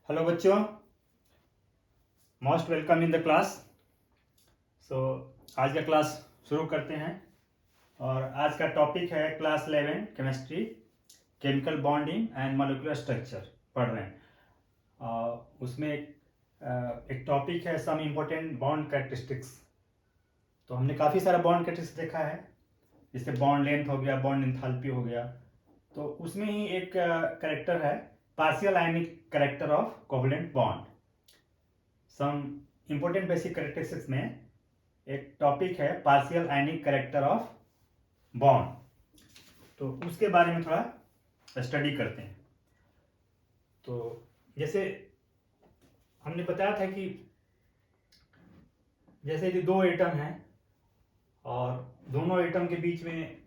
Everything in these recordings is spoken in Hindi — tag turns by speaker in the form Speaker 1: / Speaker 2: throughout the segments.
Speaker 1: हेलो बच्चों, most welcome in the class. So आज का क्लास शुरू करते हैं और आज का टॉपिक है class 11 chemistry, chemical bonding and molecular structure पढ़ रहे हैं। उसमें एक टॉपिक है सम इम्पोर्टेंट बॉन्ड कैरेक्टरिस्टिक्स। तो हमने काफ़ी सारा बॉन्ड कैरेक्टरिस्टिक्स देखा है, जैसे बॉन्ड लेंथ हो गया, बॉन्ड एंथैल्पी हो गया। तो उसमें ही एक कैरेक्टर है partial ionic character of covalent bond. Some important basic characteristics में एक टॉपिक है partial ionic character of bond, तो उसके बारे में थोड़ा स्टडी करते हैं। तो जैसे हमने बताया था कि जैसे कि दो एटम हैं और दोनों एटम के बीच में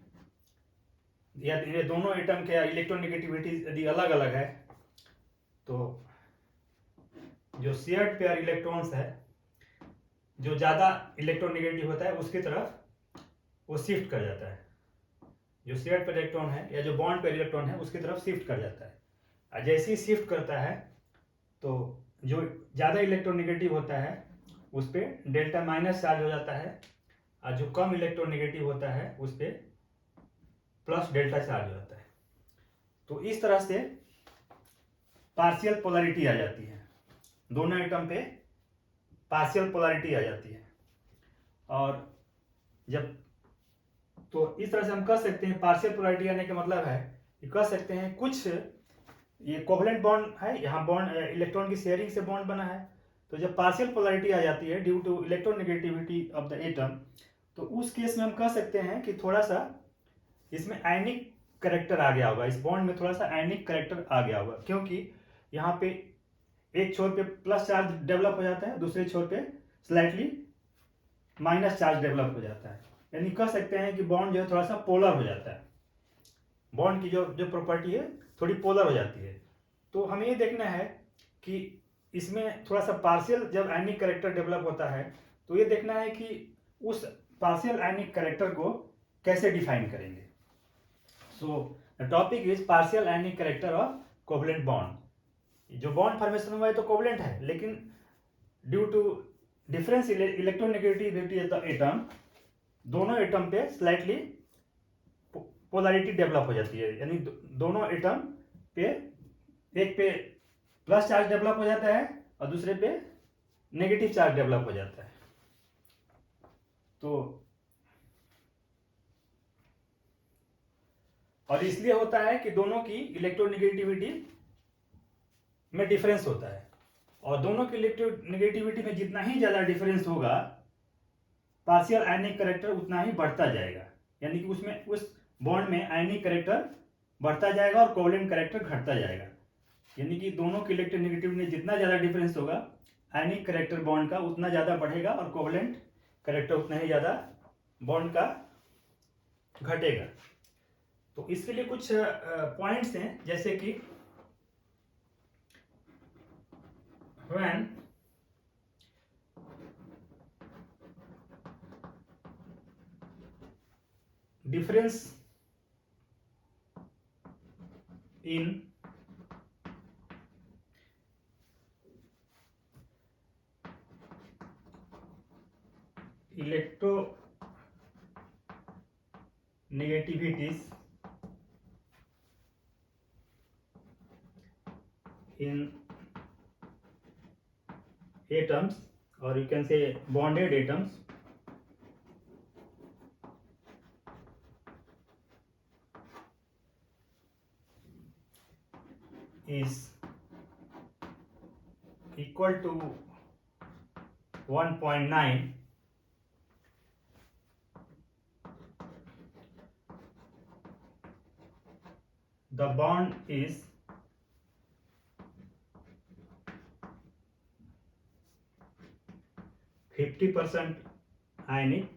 Speaker 1: या ये दोनों एटम के इलेक्ट्रोनेगेटिविटी यदि अलग अलग है तो जो शेयर्ड पेयर इलेक्ट्रॉन्स है, जो ज़्यादा इलेक्ट्रोनेगेटिव होता है उसकी तरफ वो शिफ्ट कर जाता है। जो शेयर्ड पेयर इलेक्ट्रॉन है या जो बॉन्ड पेयर इलेक्ट्रॉन है उसकी तरफ शिफ्ट कर जाता है। और जैसे ही शिफ्ट करता है तो जो ज़्यादा इलेक्ट्रोनेगेटिव होता है उस पर डेल्टा माइनस चार्ज हो जाता है और जो कम इलेक्ट्रोनेगेटिव होता है उस पर प्लस डेल्टा चार्ज हो जाता है। तो इस तरह से पार्शियल पोलैरिटी आ जाती है, दोनों एटम पे पार्शियल पोलैरिटी आ जाती है। और जब तो इस तरह से हम कह सकते हैं पार्शियल पोलैरिटी आने का मतलब है कि कह सकते हैं कुछ ये कोवलेंट बॉन्ड है, यहाँ बॉन्ड इलेक्ट्रॉन की शेयरिंग से बॉन्ड बना है। तो जब पार्शियल पोलैरिटी आ जाती है due to electronegativity of the atom, तो उस केस में हम कह सकते हैं कि थोड़ा सा इसमें आयनिक करेक्टर आ गया होगा, इस बॉन्ड में थोड़ा सा आयनिक करेक्टर आ गया होगा, क्योंकि यहाँ पे एक छोर पे प्लस चार्ज डेवलप हो जाता है, दूसरे छोर पे स्लाइटली माइनस चार्ज डेवलप हो जाता है। यानी कह सकते हैं कि बॉन्ड जो है थोड़ा सा पोलर हो जाता है, बॉन्ड की जो प्रॉपर्टी है थोड़ी पोलर हो जाती है। तो हमें ये देखना है कि इसमें थोड़ा सा पार्शियल जब आयनिक करेक्टर डेवलप होता है तो ये देखना है कि उस पार्शियल आयनिक करेक्टर को कैसे डिफाइन करेंगे। So the topic is partial ionic character of covalent bond. जो बॉन्ड फॉर्मेशन हुआ है तो कोवलेंट है, लेकिन due to difference electronegativity of the atom, दोनों एटम पे स्लाइटली पोलैरिटी डेवलप हो जाती है। यानी दोनों एटम पे एक पे प्लस चार्ज डेवलप हो जाता है और दूसरे पे नेगेटिव चार्ज डेवलप हो जाता है। तो और इसलिए होता है कि दोनों की इलेक्ट्रोनेगेटिविटी में डिफरेंस होता है, और दोनों की इलेक्ट्रोनेगेटिविटी में जितना ही ज़्यादा डिफरेंस होगा पार्शियल आयनिक करेक्टर उतना ही बढ़ता जाएगा। यानी कि उसमें उस बॉन्ड में आयनिक करेक्टर बढ़ता जाएगा और कोवलेंट करेक्टर घटता जाएगा। यानी कि दोनों की इलेक्ट्रोनेगेटिविटी में जितना ज़्यादा डिफरेंस होगा आयनिक करेक्टर बॉन्ड का उतना ज़्यादा बढ़ेगा और कोवलेंट करेक्टर उतना ही ज़्यादा बॉन्ड का घटेगा। तो इसके लिए कुछ पॉइंट्स हैं, जैसे कि when difference in electronegativities in atoms, or you can say bonded atoms, is equal to 1.9, the bond is 50% ionic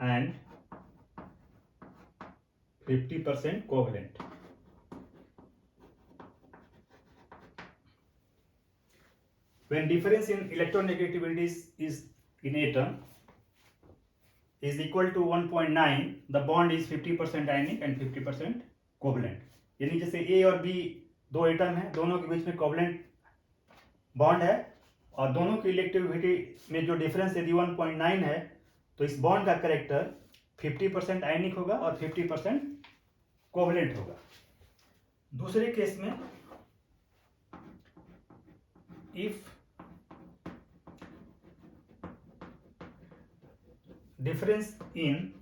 Speaker 1: and 50% covalent. When difference in electronegativities is in atom is equal to 1.9, the bond is 50% ionic and 50% covalent. यानी जैसे A और B दो एटम है, दोनों के बीच में कोवलेंट बॉन्ड है और दोनों की इलेक्ट्रोविटी में जो डिफरेंस यदि 1.9 है तो इस बॉन्ड का कैरेक्टर 50% आयनिक होगा और 50% कोवलेंट होगा। दूसरे केस में if difference in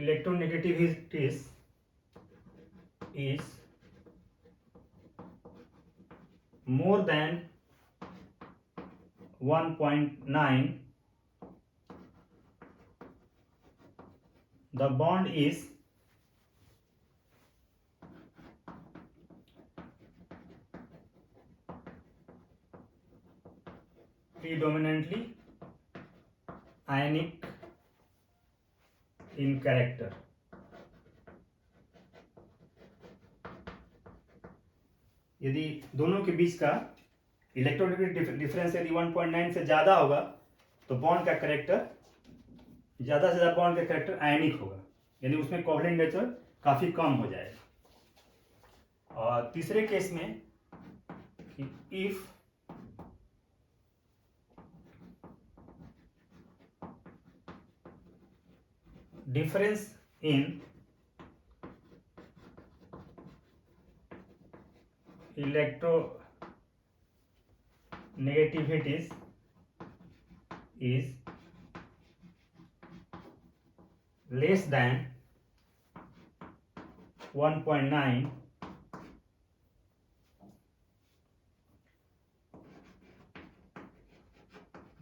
Speaker 1: electronegativities is more than 1.9, the bond is predominantly ionic in character। यदि दोनों के बीच का इलेक्ट्रोनेगेटिव डिफरेंस यदि 1.9 से ज़्यादा होगा तो बॉन्ड का कैरेक्टर ज़्यादा से ज़्यादा बॉन्ड का कैरेक्टर आयनिक होगा, यानी उसमें कोवलेंट नेचर काफ़ी कम हो जाएगा। और तीसरे केस में if difference in electronegativities is less than 1.9,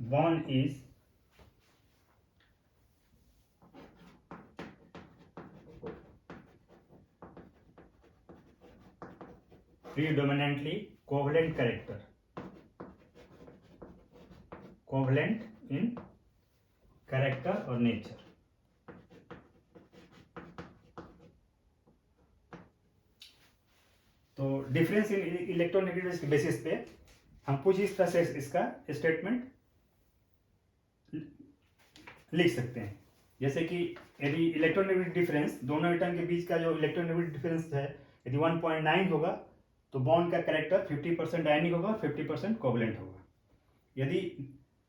Speaker 1: bond is predominantly covalent character, covalent in character or nature। तो डिफरेंस इन इलेक्ट्रोनेगेटिविटी के बेसिस पे हम कुछ इस तरह से इसका स्टेटमेंट लिख सकते हैं, जैसे कि यदि इलेक्ट्रोनेगेटिव डिफरेंस दोनों एटम के बीच का जो इलेक्ट्रोनेगेटिव डिफरेंस है यदि 1.9 होगा तो बॉन्ड का कैरेक्टर 50% आयनिक होगा और 50% कोवलेंट होगा। यदि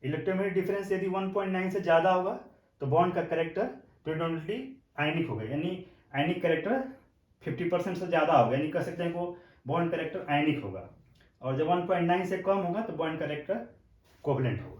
Speaker 1: इलेक्ट्रोनेगेटिव डिफरेंस यदि 1.9 से ज़्यादा होगा तो बॉन्ड का कैरेक्टर प्रेडोमिनेटली आयनिक होगा, यानी आयनिक कैरेक्टर 50% से ज़्यादा होगा, यानी कह सकते हैं कि बॉन्ड कैरेक्टर आयनिक होगा। और जब 1.9 से कम होगा तो बॉन्ड कैरेक्टर कोवलेंट होगा।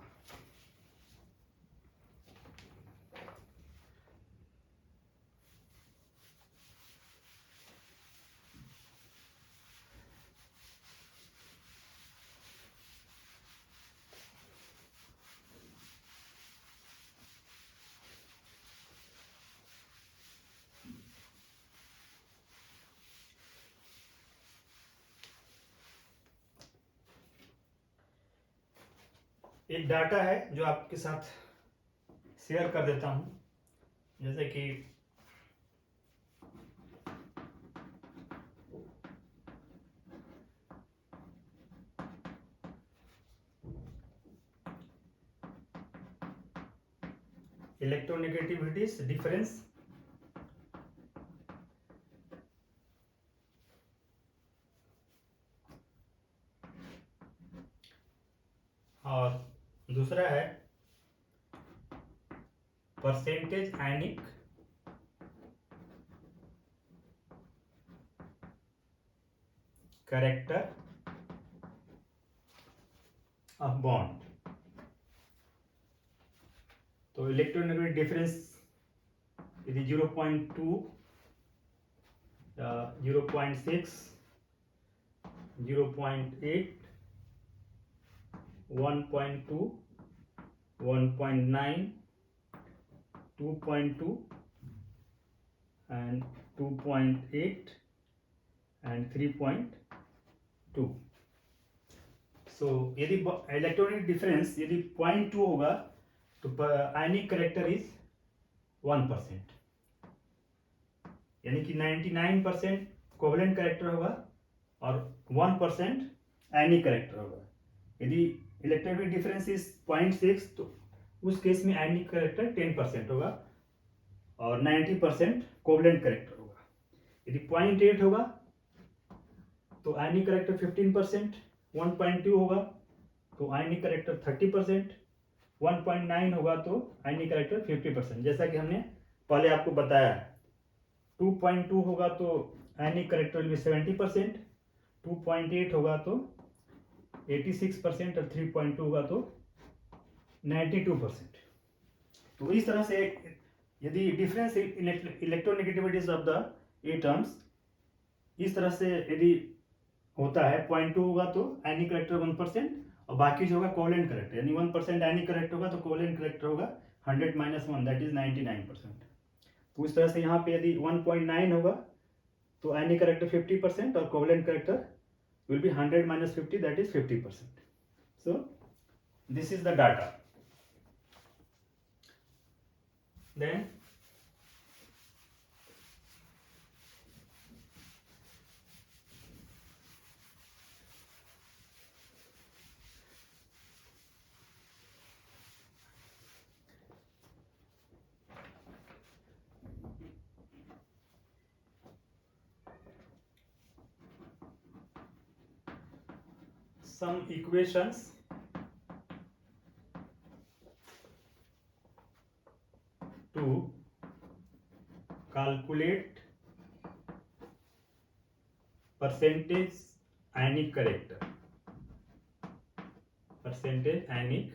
Speaker 1: एक डाटा है जो आपके साथ शेयर कर देता हूं, जैसे कि इलेक्ट्रोनेगेटिविटीज डिफरेंस और दूसरा है percentage ionic character of bond. तो इलेक्ट्रोनेगेटिव डिफरेंस यदि 0.2 या 0.6 0.8 1.2 1.9 2.2 and 2.8 and 3.2। सो यदि इलेक्ट्रॉनिक डिफरेंस यदि 0.2 होगा तो आयनिक कैरेक्टर इज 1%, यानी कि 99% कोवलेंट कैरेक्टर होगा और 1% आयनिक कैरेक्टर होगा। यदि इलेक्ट्रोनेगेटिव डिफरेंस इज 0.6 तो उस केस में आयनिक कैरेक्टर 10% होगा और 90% कोवलेंट करेक्टर होगा। यदि 0.8 होगा तो आयनिक करेक्टर 15%, 1.2 होगा तो आयनिक करेक्टर 30%, 1.9 होगा तो आयनिक करेक्टर 50%। जैसा कि हमने पहले आपको बताया, 2.2 होगा तो आयनिक करेक्टर विल बी 70%, 2.8 होगा तो 86% और 3.2 होगा तो 92%। तो इस तरह से यदि difference in electronegativities of the atoms इस तरह से यदि होता है, 0.2 होगा तो आयनिक करेक्टर 1% और बाकी जो होगा कोवलेंट करेक्टर, यानी 1% आयनिक करेक्टर होगा तो कोवलेंट करेक्टर होगा 100 - 1 दैट इज 99%। तो इस तरह से यहाँ पे यदि 1.9 होगा तो आयनिक करेक्टर 50% और covalent character will be 100 - 50 that is 50%. So this is the data. Then some equations to calculate percentage ionic character, percentage ionic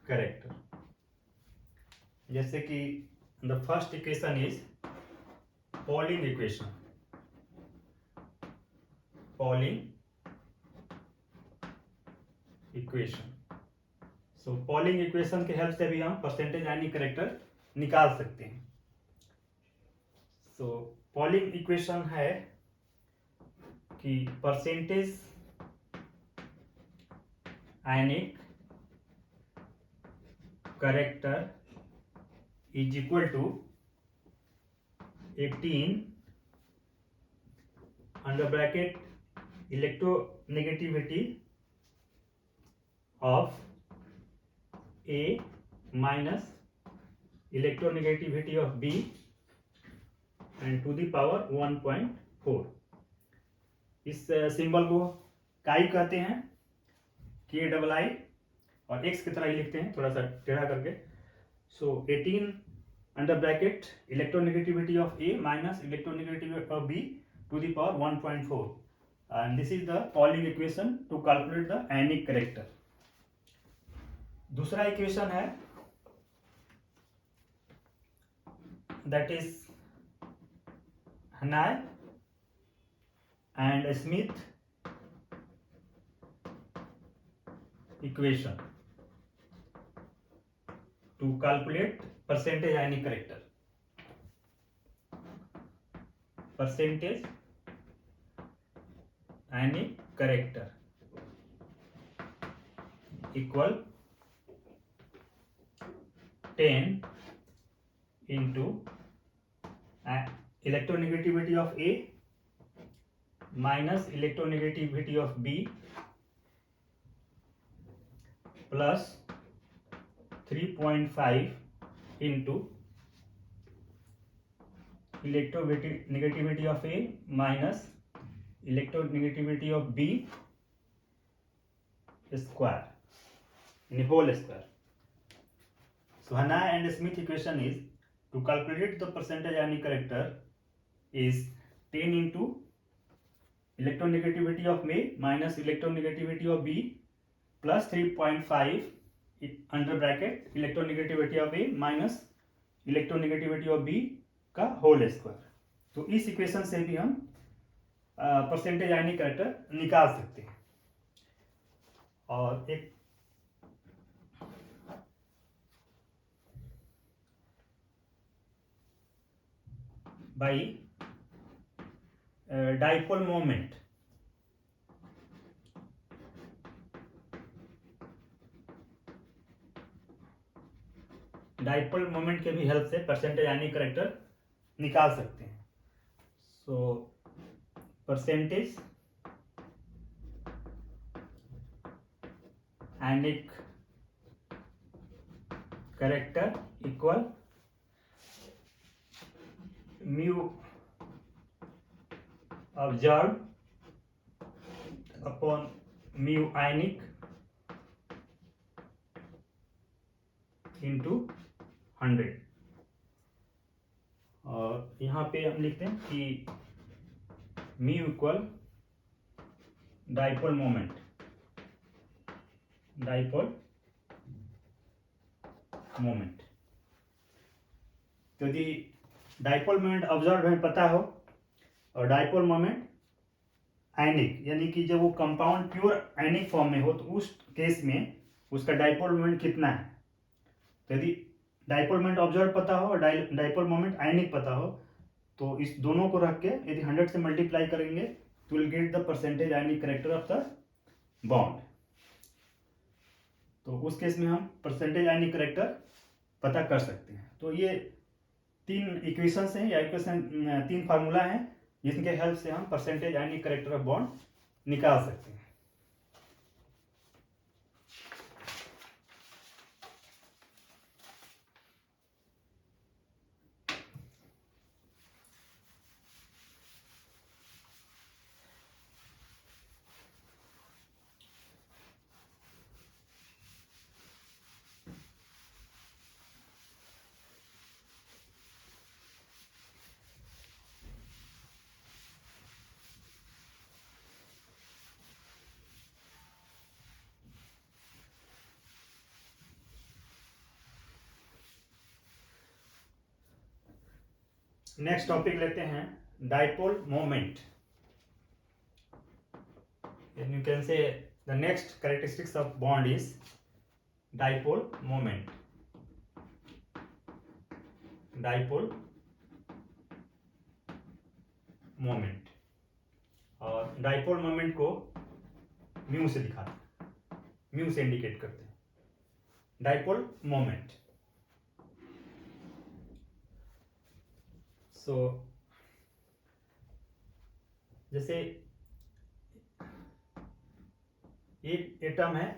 Speaker 1: character। जैसे कि the first equation is Pauling equation, Pauling equation। So polling equation के हेल्प से भी हम परसेंटेज आयनिक करेक्टर निकाल सकते हैं। सो पॉलिंग इक्वेशन है कि percentage ionic character is equal to 18 under bracket electronegativity of A minus electronegativity of B and to the power 1.4। इस सिंबल को काई कहते हैं, KII, और x की तरह ही लिखते हैं थोड़ा सा टेढ़ा करके। So 18 under bracket electronegativity of A minus electronegativity of B to the power 1.4 and this is the Pauling equation to calculate the ionic character. दूसरा इक्वेशन है that is Hannay and Smith equation to calculate percentage ionic character. Percentage ionic character equal 10 into electronegativity of A minus electronegativity of B plus 3.5 into electronegativity of A minus electronegativity of B square in a whole square। So Hanna and Smith equation is to calculate the percentage ionic character is 10 into electronegativity of A minus electronegativity of B plus 3.5 under bracket electronegativity of A minus electronegativity of B का होल स्क्वायर। तो इस इक्वेशन से भी हम परसेंटेज आयनिक कैरेक्टर निकाल सकते हैं। और एक by dipole moment, dipole moment के भी हेल्प से परसेंटेज आयनिक कैरेक्टर निकाल सकते हैं। So percentage ionic character equal mu observe upon mu ionic into 100। और यहाँ पे हम लिखते हैं कि mu equal dipole moment, dipole moment. तो यदि डाइपोल मोमेंट ऑब्जर्व हमें पता हो और डाइपोल मोमेंट आयनिक, यानी कि जब वो कंपाउंड प्योर आयनिक फॉर्म में हो तो उस केस में उसका डाइपोल मोमेंट कितना है। तो यदि डाइपोल मोमेंट ऑब्जर्व पता हो और डाइपोल मोमेंट आयनिक पता हो तो इस दोनों को रख के यदि 100 से मल्टीप्लाई करेंगे तो will get the percentage ionic character of the bond. तो उस केस में हम परसेंटेज आयनिक कैरेक्टर पता कर सकते हैं। तो ये 3 इक्वेशंस हैं या इक्वेशन 3 फार्मूला हैं जिनके हेल्प से हम percentage ionic character of bond निकाल सकते हैं। नेक्स्ट टॉपिक लेते हैं डाइपोल मोमेंट। यू कैन से the next characteristics of bond is dipole moment. Dipole moment, और डाइपोल मोमेंट को म्यू से दिखाते हैं, म्यू से इंडिकेट करते हैं डाइपोल मोमेंट। सो जैसे एक एटम है,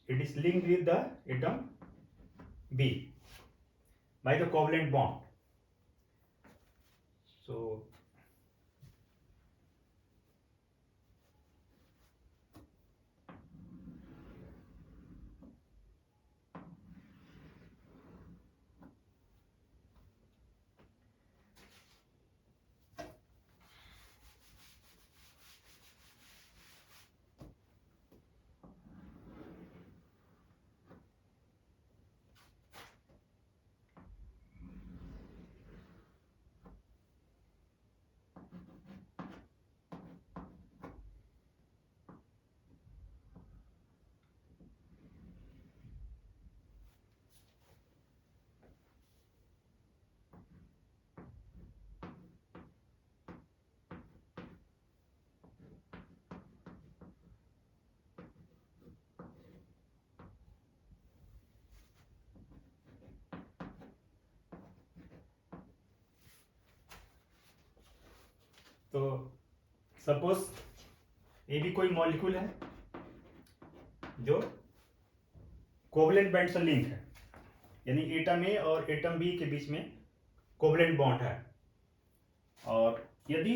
Speaker 1: it is linked with the atom B by the covalent bond. So तो सपोज ये भी कोई मॉलिक्यूल है जो कोवलेंट बॉन्ड से लिंक है, यानी एटम ए और एटम बी के बीच में कोवलेंट बॉन्ड है। और यदि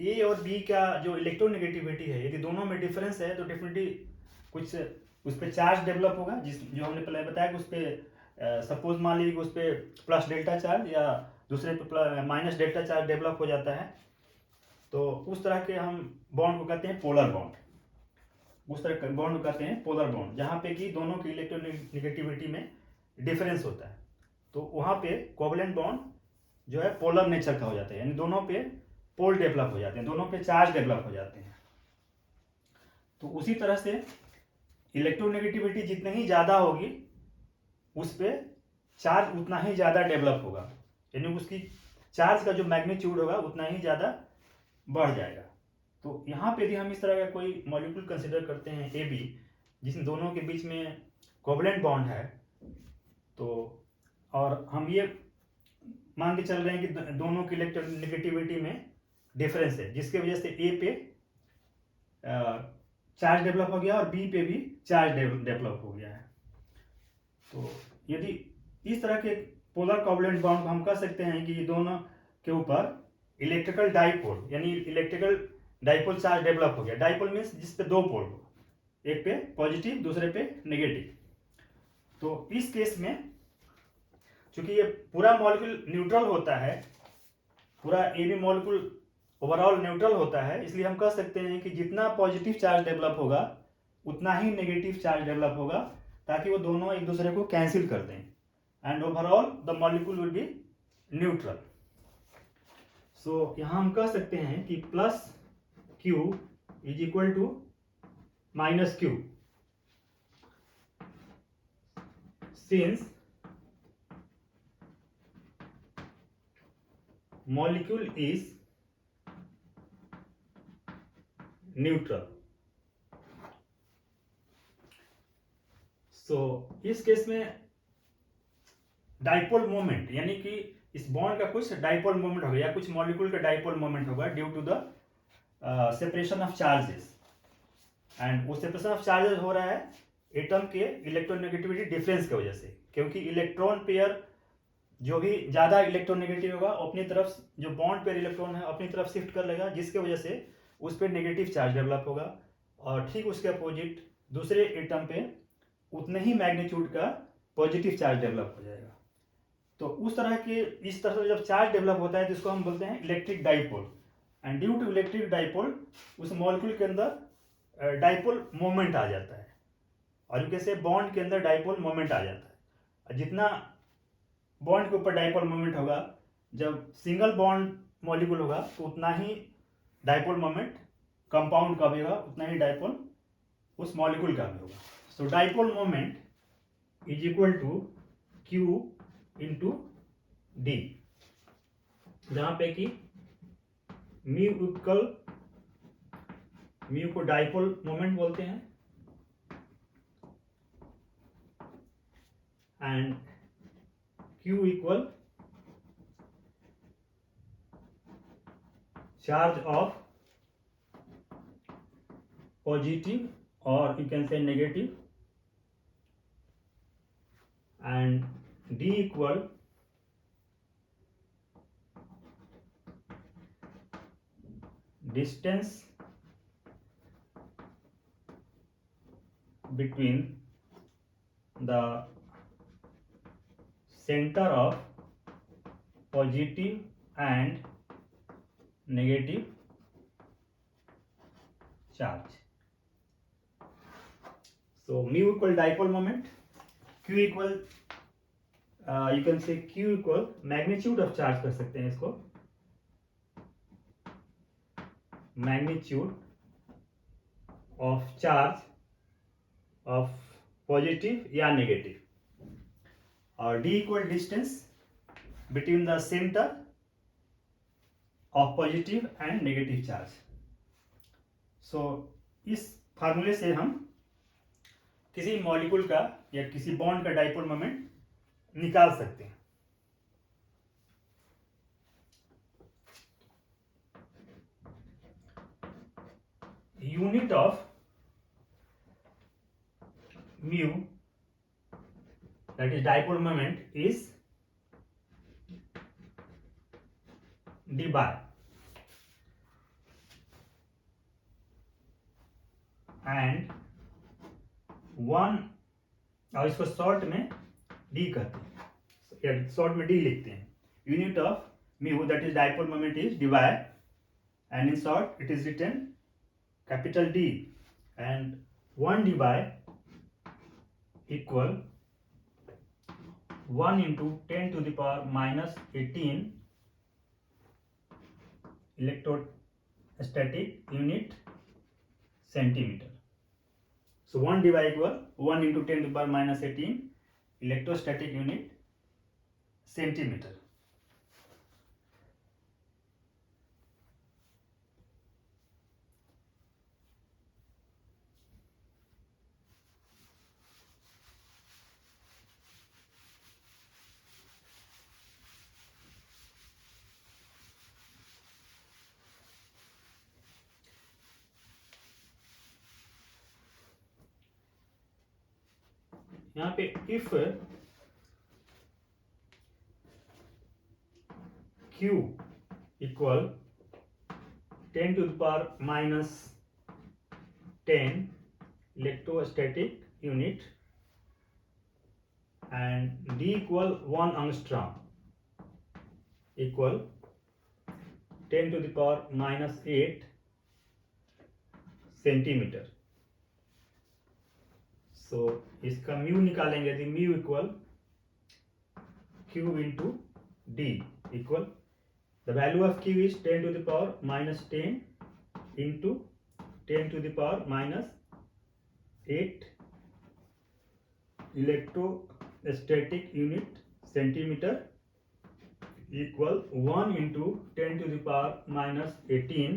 Speaker 1: ए और बी का जो इलेक्ट्रोनेगेटिविटी है, यदि दोनों में डिफरेंस है तो डेफिनेटली कुछ उस पर चार्ज डेवलप होगा, जो हमने पहले बताया कि उस पर सपोज मान लीजिए उस पर प्लस डेल्टा चार्ज या दूसरे पे माइनस डेल्टा चार्ज डेवलप हो जाता है। तो उस तरह के हम बॉन्ड को कहते हैं पोलर बॉन्ड। उस तरह के बॉन्ड को कहते हैं पोलर बॉन्ड, जहाँ पे कि दोनों की इलेक्ट्रोनेगेटिविटी में डिफरेंस होता है। तो वहाँ पे कोवलेंट बॉन्ड जो है पोलर नेचर का हो जाता है, यानी दोनों पे पोल डेवलप हो जाते हैं, दोनों पे चार्ज डेवलप हो जाते हैं। तो उसी तरह से इलेक्ट्रोनेगेटिविटी जितनी ही ज़्यादा होगी उस पर चार्ज उतना ही ज़्यादा डेवलप होगा, यानी उसकी चार्ज का जो मैग्नीट्यूड होगा उतना ही ज़्यादा बढ़ जाएगा। तो यहाँ पे भी हम इस तरह का कोई मॉलिक्यूल कंसिडर करते हैं ए बी, जिसमें दोनों के बीच में कोवलेंट बॉन्ड है, तो और हम ये मान के चल रहे हैं कि दोनों की इलेक्ट्रोनेगेटिविटी में डिफरेंस है, जिसके वजह से ए पे चार्ज डेवलप हो गया और बी पे भी चार्ज डेवलप हो गया है। तो यदि इस तरह के पोलर कोवलेंट बॉन्ड को हम कह सकते हैं कि ये दोनों के ऊपर इलेक्ट्रिकल डाइपोल यानी इलेक्ट्रिकल डाइपोल चार्ज डेवलप हो गया। डाइपोल मीन्स जिस पे दो पोल हो, एक पे पॉजिटिव दूसरे पे नेगेटिव। तो इस केस में चूंकि ये पूरा मॉलिक्यूल न्यूट्रल होता है, पूरा A B molecule overall neutral होता है, इसलिए हम कह सकते हैं कि जितना पॉजिटिव चार्ज डेवलप होगा उतना ही नेगेटिव चार्ज डेवलप होगा, ताकि वो दोनों एक दूसरे को कैंसिल कर दें and overall the molecule will be neutral. So यहाँ हम कह सकते हैं कि plus Q is equal to minus Q, since molecule is neutral। So इस केस में डाइपोल मोमेंट यानी कि इस बॉन्ड का कुछ डाइपोल मोमेंट होगा या कुछ मॉलिक्यूल का डाइपोल मोमेंट होगा due to the separation of charges, and वो सेपरेशन ऑफ चार्जेस हो रहा है एटम के इलेक्ट्रोनेगेटिविटी डिफरेंस की वजह से, क्योंकि इलेक्ट्रॉन पेयर जो भी ज़्यादा इलेक्ट्रोनेगेटिव होगा अपनी तरफ, जो बॉन्ड पेयर इलेक्ट्रॉन है अपनी तरफ शिफ्ट कर लेगा, जिसके वजह से उस पर नेगेटिव चार्ज डेवलप होगा, और ठीक उसके अपोजिट दूसरे एटम पे उतने ही मैग्नीट्यूड का पॉजिटिव चार्ज डेवलप हो जाएगा। तो उस तरह के इस तरह से जब चार्ज डेवलप होता है तो इसको हम बोलते हैं electric dipole, and due to electric dipole उस मॉलिक्यूल के अंदर डाइपोल मोमेंट आ जाता है, और कैसे बॉन्ड के अंदर डाइपोल मोमेंट आ जाता है। जितना बॉन्ड के ऊपर डाइपोल मोमेंट होगा, जब सिंगल बॉन्ड मॉलिक्यूल होगा तो उतना ही डाइपोल मोमेंट कंपाउंड का भी होगा, उतना ही डाइपोल उस मॉलिक्यूल का भी होगा। So dipole moment is equal to Q into D, जहां पे कि म्यू को डाइपोल मोमेंट बोलते हैं and Q equal charge of positive or you can say negative, and D equal distance between the center of positive and negative charge। So mu equal dipole moment, Q equal you can say Q equal magnitude of charge कर सकते हैं इसको, magnitude of charge of positive या negative, और D equal distance between the center of positive and negative charge। so इस फार्मूले से हम किसी मॉलिक्यूल का या किसी बॉन्ड का डाइपोल मोमेंट निकाल सकते हैं। Unit of mu that is dipole moment is d by, and one, और इसको शॉर्ट में d कहते हैं या शॉर्ट में d लिखते हैं। Unit of mu that is dipole moment is dy, and in short it is written capital D, and 1 dy equal 1 into 10 to the power minus 18 electrostatic unit centimeter। So 1 dy equal 1 into 10 to the power minus 18 electrostatic unit centimeter। यहाँ पे if Q equal 10⁻⁻10 electrostatic unit and D equal 1 angstrom equal 10⁻⁻8 centimetre. सो इसका म्यू निकालेंगे यदि mu equal Q into D equal the value of Q is 10⁻⁻10 into 10⁻⁸ electrostatic unit centimetre equal 1 into 10⁻⁻18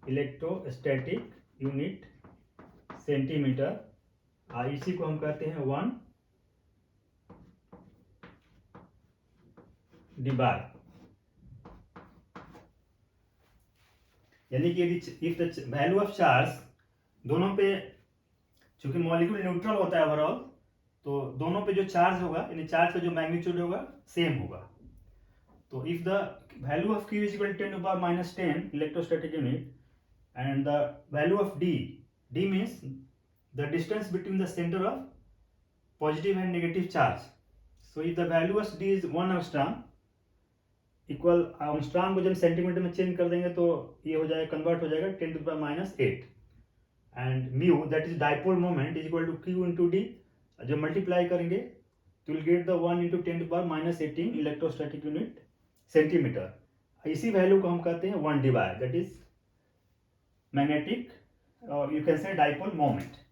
Speaker 1: electrostatic unit centimetre. इसी को हम कहते हैं 1 डिवाइड, यानी कि यदि if the value of charge दोनों पे, चूंकि मॉलिक्यूल न्यूट्रल होता है ओवरऑल, तो दोनों पे जो चार्ज होगा यानी चार्ज का जो मैग्नीट्यूड होगा सेम होगा। तो if the value of Q is equal to 10⁻⁻10 electrostatic unit and the value of D means the distance between the center of positive and negative charge. So if the value of D is 1 angstrom equal angstrom को जब सेंटीमीटर में चेंज कर देंगे तो ये हो जाएगा, कन्वर्ट हो जाएगा 10⁻⁸ and mu that is dipole moment is equal to Q into D। जब मल्टीप्लाई करेंगे तो will get the 1 into 10⁻⁻18 electrostatic unit centimetre. इसी वैल्यू को हम कहते हैं 1 divide, that is magnetic or you can say dipole moment।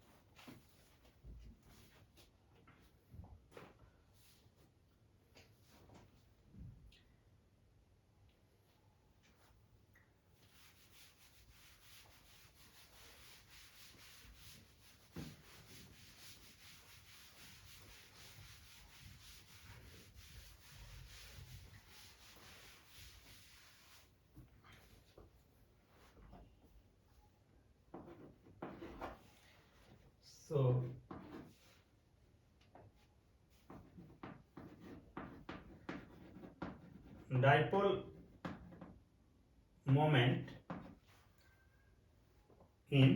Speaker 1: So dipole moment in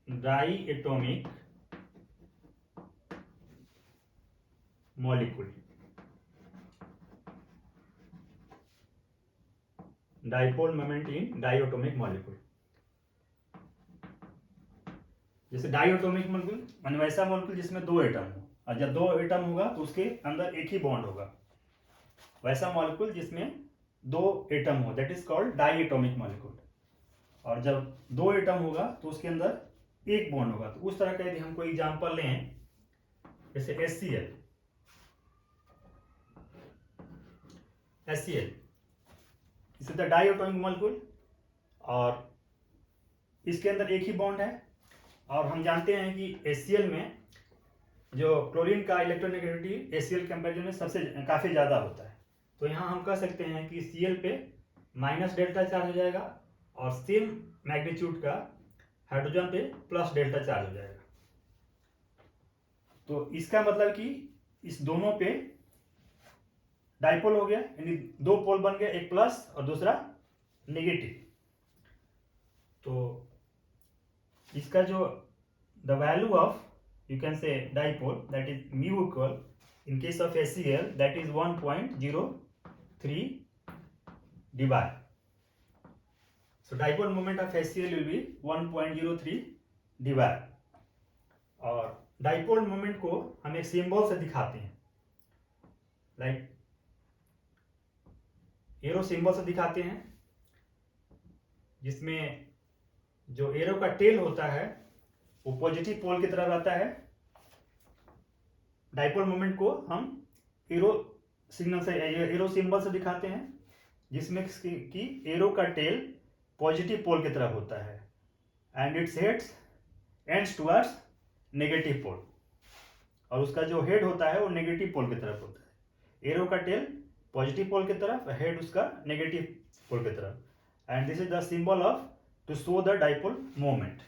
Speaker 1: diatomic molecule, dipole moment in diatomic molecule। जैसे डाइएटॉमिक मॉलिक्यूल माने वैसा मॉलिक्यूल जिसमें 2 एटम हो, और जब 2 एटम होगा तो उसके अंदर एक ही बॉन्ड होगा। वैसा मॉलिक्यूल जिसमें 2 एटम हो that is called diatomic molecule. और जब 2 एटम होगा तो उसके अंदर एक बॉन्ड होगा। तो उस तरह का यदि हम कोई एग्जांपल लें, जैसे HCl इस द डाइएटॉमिक मॉलिक्यूल और इसके अंदर एक ही बॉन्ड है। और हम जानते हैं कि HCl में जो क्लोरीन का इलेक्ट्रोनेगेटिविटी HCl कंपैरिजन में सबसे काफ़ी ज़्यादा होता है। तो यहाँ हम कह सकते हैं कि Cl पे माइनस डेल्टा चार्ज हो जाएगा और सेम मैग्नीट्यूड का हाइड्रोजन पे प्लस डेल्टा चार्ज हो जाएगा। तो इसका मतलब कि इस दोनों पे डाइपोल हो गया, यानी 2 पोल बन गए, एक प्लस और दूसरा नेगेटिव। तो इसका जो the value of you can से dipole that is mu equal in case of HCl that is 1.03 divide. So dipole moment of HCl will be 1.03 divide. और डाइपोल मोमेंट को हम एक सिंबल से दिखाते हैं, लाइक एरो सिंबल से दिखाते हैं, जिसमें जो एरो का टेल होता है वो पॉजिटिव पोल की तरफ रहता है। डाइपोल मोमेंट को हम एरो सिग्नल से, एरो सिंबल से दिखाते हैं, जिसमें कि एरो का टेल पॉजिटिव पोल की तरफ होता है and its heads ends towards negative pole, और उसका जो हेड होता है वो नेगेटिव पोल की तरफ होता है। एरो का टेल पॉजिटिव पोल की तरफ, हेड उसका नेगेटिव पोल की तरफ, and this is the symbol of to show the dipole moment।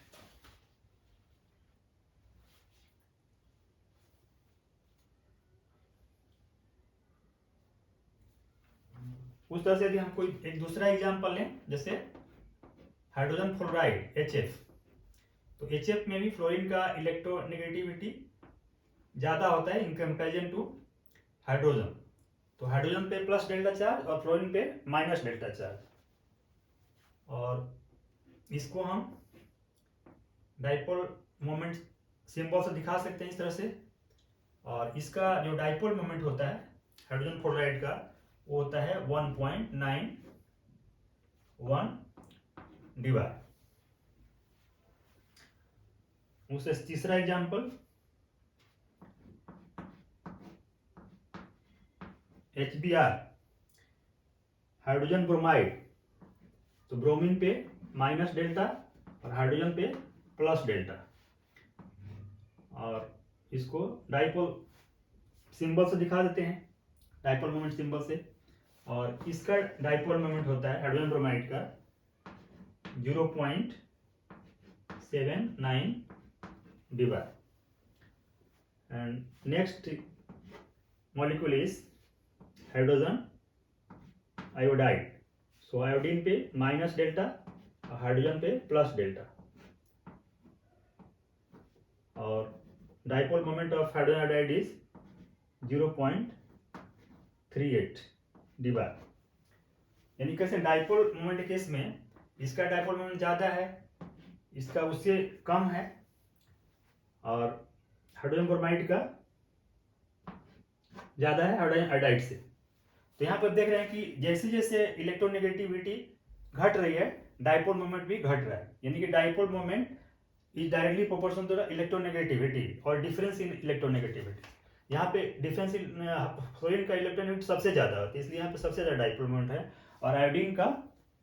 Speaker 1: उस तरह से यदि हम कोई एक दूसरा एग्जाम्पल लें, जैसे हाइड्रोजन फ्लोराइड HF, तो HF में भी फ्लोरीन का इलेक्ट्रोनेगेटिविटी ज़्यादा होता है इन कंपेरिजन टू हाइड्रोजन। तो हाइड्रोजन पे प्लस डेल्टा चार्ज और फ्लोरीन पे माइनस डेल्टा चार्ज। और इसको हम डाइपोल मोमेंट सिंबल से दिखा सकते हैं इस तरह से। और इसका जो डाइपोल मोमेंट होता है हाइड्रोजन फ्लोराइड का, वो होता है 1.91 डिवाइड। उससे तीसरा एग्जाम्पल HBr हाइड्रोजन ब्रोमाइड, तो ब्रोमीन पे माइनस डेल्टा और हाइड्रोजन पे प्लस डेल्टा। और इसको डाइपोल सिंबल से दिखा देते हैं, डाइपोल मोमेंट सिंबल से। और इसका डाइपोल मोमेंट होता है हाइड्रोजन ब्रोमाइड का 0.79 divide. And next molecule is hydrogen iodide. So iodine पे माइनस डेल्टा और हाइड्रोजन पे प्लस डेल्टा। और dipole moment of hydrogen iodide is 0.38 divide. यानी कैसे डाइपोल मोमेंट के केस में इसका डाइपोल मोमेंट ज़्यादा है, इसका उससे कम है, और हाइड्रोजन ब्रोमाइड का ज़्यादा है हाइड्रोजन आयोडाइड से। तो यहाँ पर देख रहे हैं कि जैसे जैसे इलेक्ट्रोनेगेटिविटी घट रही है, डाइपोल मोमेंट भी घट रहा है। यानी कि dipole moment is directly proportional to the electronegativity और डिफरेंस इन इलेक्ट्रोनेगेटिविटी। यहाँ पे डिफरेंस इन फ्लोरीन का इलेक्ट्रोनेगेटिविटी सबसे ज़्यादा होती है, इसलिए यहाँ पे सबसे ज़्यादा डाइपोल मोमेंट है। और आयोडीन का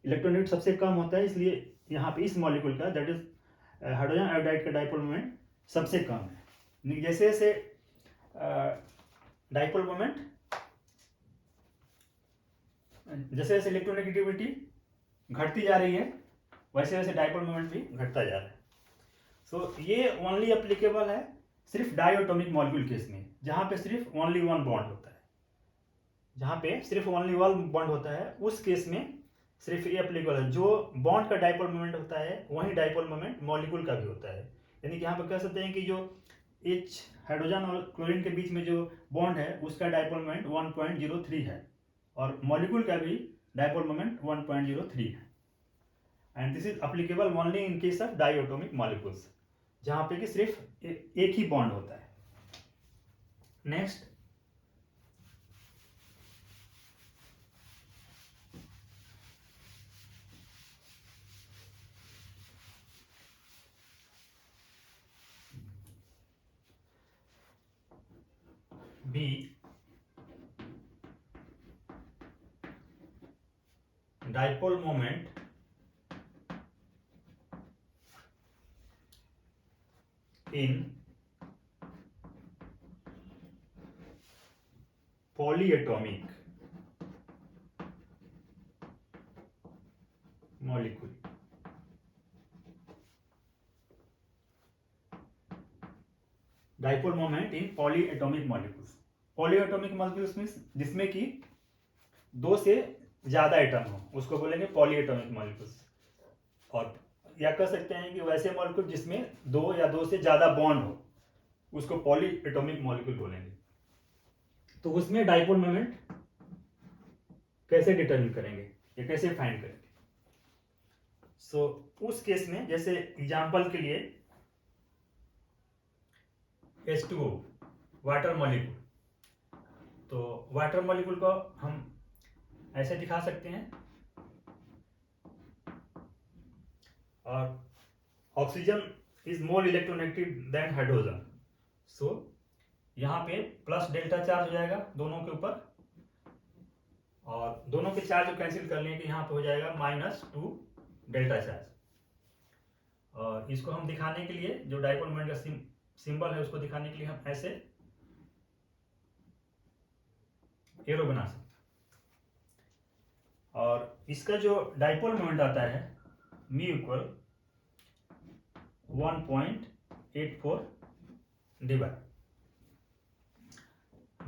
Speaker 1: इलेक्ट्रोनेगेटिविटी सबसे कम होता है, इसलिए यहाँ पे इस मॉलिक्यूल का, दैट इज हाइड्रोजन आयोडाइड का डाइपोल मोमेंट सबसे कम है। जैसे जैसे डाइपोल मोमेंट, जैसे जैसे इलेक्ट्रोनेगेटिविटी घटती जा रही है, वैसे वैसे डाइपोल मोमेंट भी घटता जा रहा है। सो ये ओनली एप्लीकेबल है सिर्फ डाइएटॉमिक मॉलिक्यूल केस में, जहाँ पे सिर्फ ओनली वन बॉन्ड होता है। जहाँ पे सिर्फ ओनली वन बॉन्ड होता है उस केस में सिर्फ ये एप्लीकेबल है। जो बॉन्ड का डाइपोल मोमेंट होता है वही डाइपोल मोमेंट मॉलिक्यूल का भी होता है। यानी कि यहाँ पे कह सकते हैं कि जो H हाइड्रोजन और क्लोरीन के बीच में जो बॉन्ड है उसका डाइपोल मोमेंट 1.03 है, और मॉलिक्यूल का भी डाइपोल मोमेंट 1.03 है। And this is applicable only in case of diatomic molecules, जहाँ पे कि सिर्फ एक ही बॉन्ड होता है। Next, B dipole moment in polyatomic molecule. Dipole moment in polyatomic molecules. Polyatomic molecules means जिसमें कि दो से ज्यादा एटम हो, उसको बोलेंगे पॉलीएटॉमिक मॉलिक्यूल्स। और या कह सकते हैं कि वैसे मॉलिक्यूल जिसमें दो या दो से ज्यादा बॉन्ड हो, उसको पॉलीएटॉमिक मॉलिक्यूल बोलेंगे। तो उसमें डाइपोल मोमेंट कैसे डिटरमिन करेंगे या कैसे फाइंड करेंगे? सो उस केस में, जैसे एग्जांपल के लिए H2O वाटर मॉलिक्यूल, तो वाटर मॉलिक्यूल को हम ऐसे दिखा सकते हैं। और oxygen is more electronegative than hydrogen, so यहाँ पे प्लस डेल्टा चार्ज हो जाएगा दोनों के ऊपर, और दोनों के चार्ज को कैंसिल कर लेंगे, यहाँ पे हो जाएगा -2 डेल्टा चार्ज। और इसको हम दिखाने के लिए, जो डाइपोल मोमेंट का सिंबल है उसको दिखाने के लिए हम ऐसे एरो बना सकते हैं। और इसका जो डाइपोल मोमेंट आता है μ = 1.84 डिवाइड।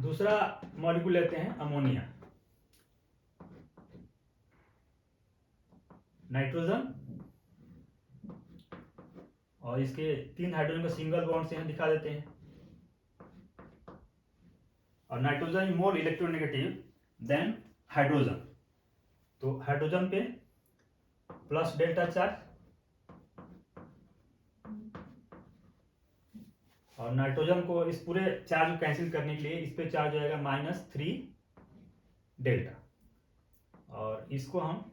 Speaker 1: दूसरा मॉलिक्यूल लेते हैं अमोनिया। नाइट्रोजन, और इसके 3 हाइड्रोजन का सिंगल बॉन्ड से यहाँ दिखा देते हैं। और nitrogen is more electronegative than hydrogen, तो हाइड्रोजन पे प्लस डेल्टा चार्ज, और नाइट्रोजन को इस पूरे चार्ज को कैंसिल करने के लिए इस पे चार्ज हो जाएगा -3 डेल्टा। और इसको हम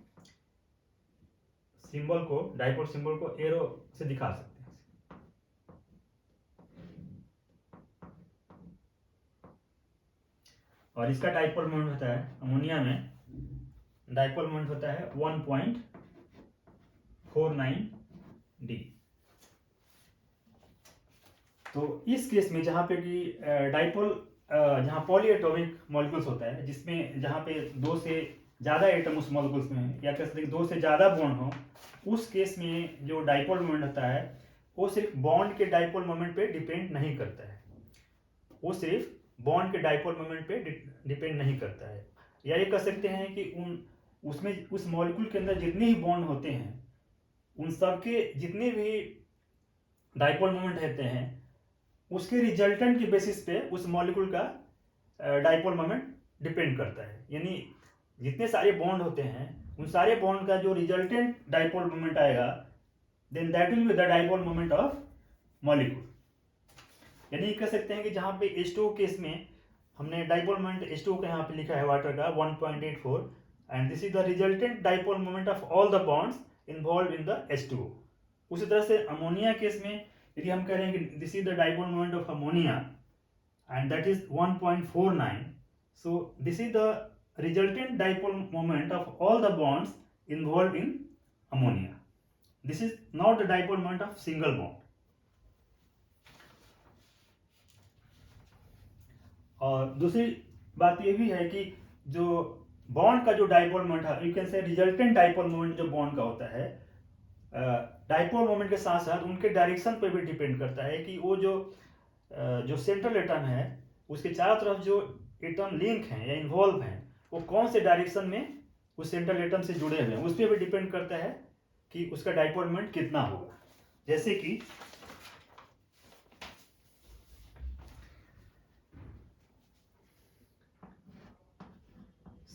Speaker 1: सिंबल को, डाइपोल सिंबल को एरो से दिखा सकते हैं। और इसका डाइपोल मोमेंट होता है, अमोनिया में डाइपोल मोमेंट होता है 1.49 डी। तो इस केस में जहाँ पे कि डाइपोल, जहाँ पॉलीएटॉमिक मॉलिक्यूल्स होता है, जिसमें जहाँ पे 2 से ज़्यादा एटम उस मॉलिक्यूल्स में है, या कह सकते हैं 2 से ज़्यादा बॉन्ड हो, उस केस में जो डाइपोल मोमेंट होता है वो सिर्फ बॉन्ड के डाइपोल मोमेंट पे डिपेंड नहीं करता है, वो सिर्फ बॉन्ड के डाइपोल मोमेंट पे डिपेंड नहीं करता है। या ये कह सकते हैं कि उसमें उस मॉलिक्यूल के अंदर जितने ही बॉन्ड होते हैं उन सबके जितने भी डाइपोल मोमेंट रहते हैं उसके रिजल्टेंट के बेसिस पे उस मॉलिक्यूल का डाइपोल मोमेंट डिपेंड करता है। यानी जितने सारे बॉन्ड होते हैं उन सारे बॉन्ड का जो रिजल्टेंट डाइपोल मोमेंट आएगा, then that will be the dipole moment of molecule. यानी कह सकते हैं कि जहाँ पे H2O केस में हमने डाइपोल मोमेंट H2O का यहाँ पे लिखा है वाटर का 1.84, and this is the resultant dipole moment of all the bonds involve in the H2O। उसी तरह से अमोनिया केस में यदि हम कह रहे हैं कि this is the dipole moment of ammonia and that is 1.49, so this is the resultant dipole moment of all the bonds involved in ammonia. This is not the dipole moment of single bond. और दूसरी बात ये भी है कि जो बॉन्ड का जो डाइपोल मोमेंट है, यू कैन से रिजल्टेंट डाइपोल मोमेंट जो बॉन्ड का होता है, डाइपोल मोमेंट के साथ साथ उनके डायरेक्शन पे भी डिपेंड करता है कि वो जो सेंट्रल एटम है उसके चारों तरफ जो एटम लिंक हैं या इन्वॉल्व हैं वो कौन से डायरेक्शन में उस सेंट्रल एटम से जुड़े हुए हैं, उस पर भी डिपेंड करता है कि उसका डाइपोल मोमेंट कितना होगा। जैसे कि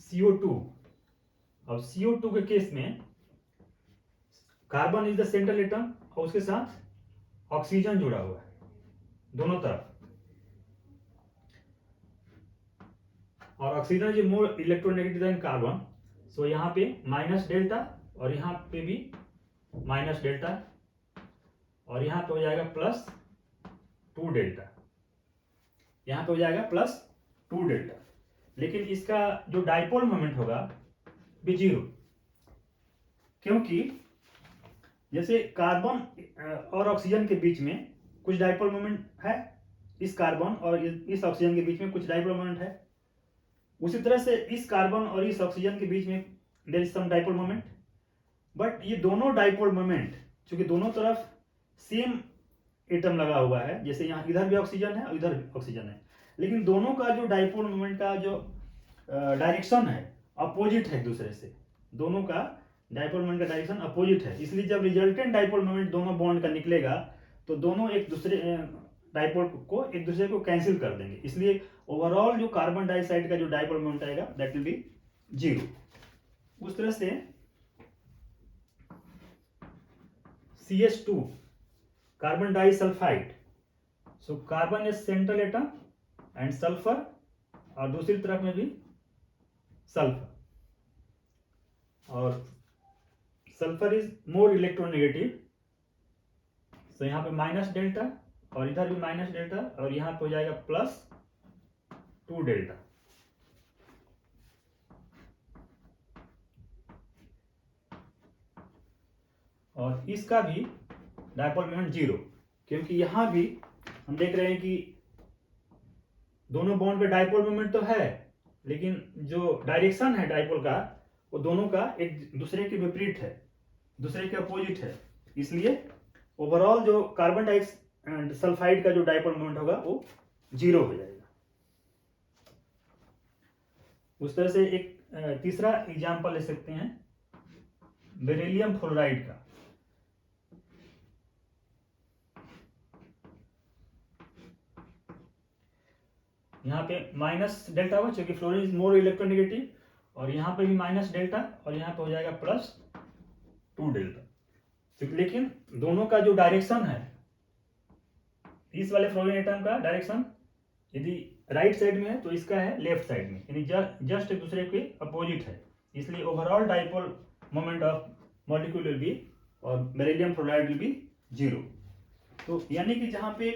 Speaker 1: CO2, अब CO2 के केस में carbon is the central atom और उसके साथ ऑक्सीजन जुड़ा हुआ है दोनों तरफ, और oxygen is more electronegative than carbon, so यहाँ पे माइनस डेल्टा और यहाँ पे भी माइनस डेल्टा, और यहाँ पे हो जाएगा +2 डेल्टा, यहाँ पे हो जाएगा +2 डेल्टा। लेकिन इसका जो डाइपोल मोमेंट होगा भी 0, क्योंकि जैसे कार्बन और ऑक्सीजन के बीच में कुछ डाइपोल मोमेंट है, इस कार्बन और इस ऑक्सीजन के बीच में कुछ डाइपोल मोमेंट है, उसी तरह से इस कार्बन और इस ऑक्सीजन के बीच में there is some dipole moment, but ये दोनों डाइपोल मोमेंट चूंकि दोनों तरफ सेम एटम लगा हुआ है, जैसे यहाँ इधर भी ऑक्सीजन है और इधर भी ऑक्सीजन है, लेकिन दोनों का जो डाइपोल मोमेंट का जो डायरेक्शन है अपोजिट है एक दूसरे से, दोनों का डाइपोल मोमेंट का डायरेक्शन अपोजिट है। इसलिए जब रिजल्टेंट डाइपोल मोमेंट दोनों बॉन्ड का निकलेगा तो दोनों एक दूसरे डाइपोल को एक दूसरे को कैंसिल कर देंगे, इसलिए ओवरऑल जो कार्बन डाइऑक्साइड का जो डाइपोल मोमेंट आएगा दैट विल बी 0। उस तरह से CH2 carbon disulphide, so carbon is central atom and sulphur, और दूसरी तरफ में भी सल्फर, और सल्फर इज मोर इलेक्ट्रोनेगेटिव, सो यहाँ पे माइनस डेल्टा और इधर भी माइनस डेल्टा, और यहाँ पे हो जाएगा +2 डेल्टा। और इसका भी डाइपोल मोमेंट 0, क्योंकि यहाँ भी हम देख रहे हैं कि दोनों बॉन्ड पे डाइपोल मोमेंट तो है, लेकिन जो डायरेक्शन है डाइपोल का वो दोनों का एक दूसरे के विपरीत है, दूसरे के अपोजिट है, इसलिए ओवरऑल जो कार्बन डाइसल्फाइड का जो डाइपोल मोमेंट होगा वो 0 हो जाएगा। उस तरह से एक तीसरा एग्जाम्पल ले सकते हैं, बेरिलियम फ्लोराइड का, यहाँ पे माइनस डेल्टा होगा क्योंकि फ्लोरीन इज मोर इलेक्ट्रोनेगेटिव, और यहाँ पे भी माइनस डेल्टा, और यहाँ पे हो जाएगा +2 डेल्टा। लेकिन दोनों का जो डायरेक्शन है, इस वाले फ्लोरीन एटम का डायरेक्शन यदि राइट साइड में है तो इसका है लेफ्ट साइड में, यानी जस्ट एक दूसरे के अपोजिट है, इसलिए overall dipole moment of molecule will B, और बेरिलियम फ्लोराइड विल बी 0। तो यानी कि जहाँ पे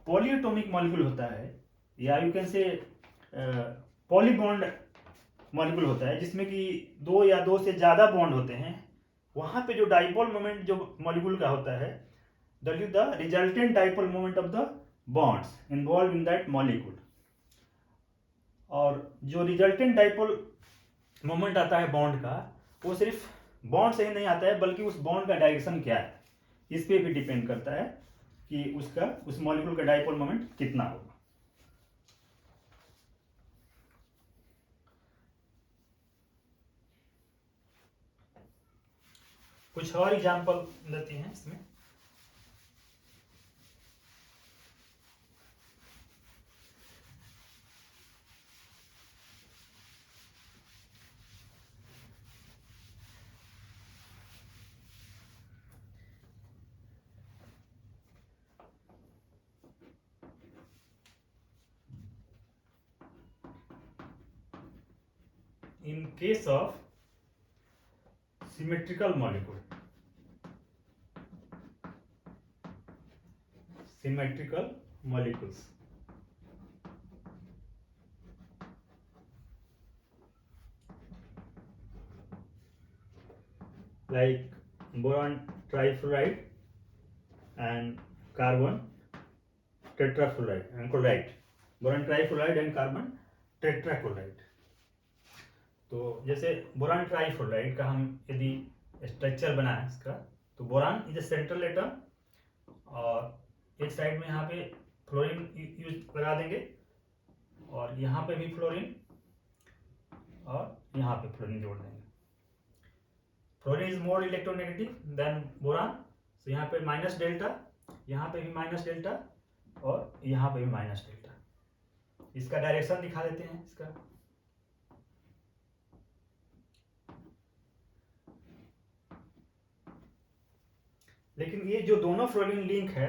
Speaker 1: पॉलीएटॉमिक मॉलिक्यूल होता है, या यू कैन से पॉलीबॉन्ड मॉलिक्यूल होता है जिसमें कि 2 या 2 से ज़्यादा बॉन्ड होते हैं, वहाँ पे जो डाइपोल मोमेंट जो मॉलिक्यूल का होता है, that is the resultant dipole moment of the bonds involve in that molecule. और जो रिजल्टेंट डाइपोल मोमेंट आता है बॉन्ड का, वो सिर्फ बॉन्ड से ही नहीं आता है, बल्कि उस बॉन्ड का डायरेक्शन क्या है इस पे भी डिपेंड करता है कि उसका उस मॉलिक्यूल का डाइपोल मोमेंट कितना होगा। कुछ और एग्जाम्पल लेते हैं इसमें। In case of symmetrical molecule, symmetrical molecules, like boron trifluoride and carbon tetrafluoride and chloride, boron trifluoride and carbon tetrachloride। तो जैसे बोरान ट्राइफ्लोराइड का हम यदि स्ट्रक्चर बना है इसका, तो boron is a central atom, और एक साइड में यहाँ पे फ्लोरीन यूज लगा देंगे, और यहाँ पे भी फ्लोरीन, और यहाँ पे फ्लोरीन जोड़ देंगे। Fluorine is more electronegative then boron, तो यहाँ पे माइनस डेल्टा, यहाँ पे भी माइनस डेल्टा, और यहाँ पे भी माइनस डेल्टा। इसका डायरेक्शन दिखा देते हैं इसका। लेकिन ये जो दोनों फ्लोरीन लिंक है,